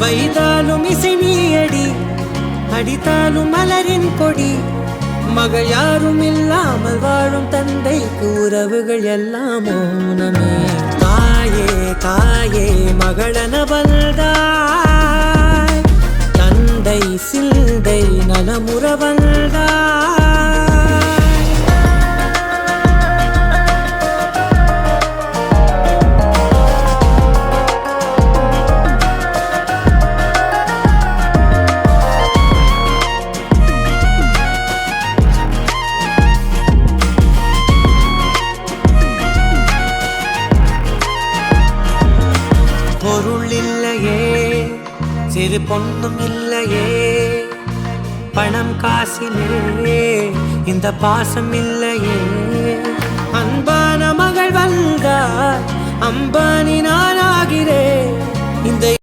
வைதாலும் இசை நீயடி, அடித்தாலும் மலரின் கொடி. மகள் யாரும் இல்லாமல் வாழும் தந்தைக்கு உறவுகள் எல்லாம் மௌனமே. தாயே தாயே மகளன வந்தாய், தந்தை சிந்தை நலமுற வந்தாய். பொருள் இல்லையே, சிறு பொண்ணும் இல்லையே, பணம் காசிலே இந்த பாசம் இல்லையே. அன்பான மகள் வந்தார், அம்பானி நானாகிறேன். இந்த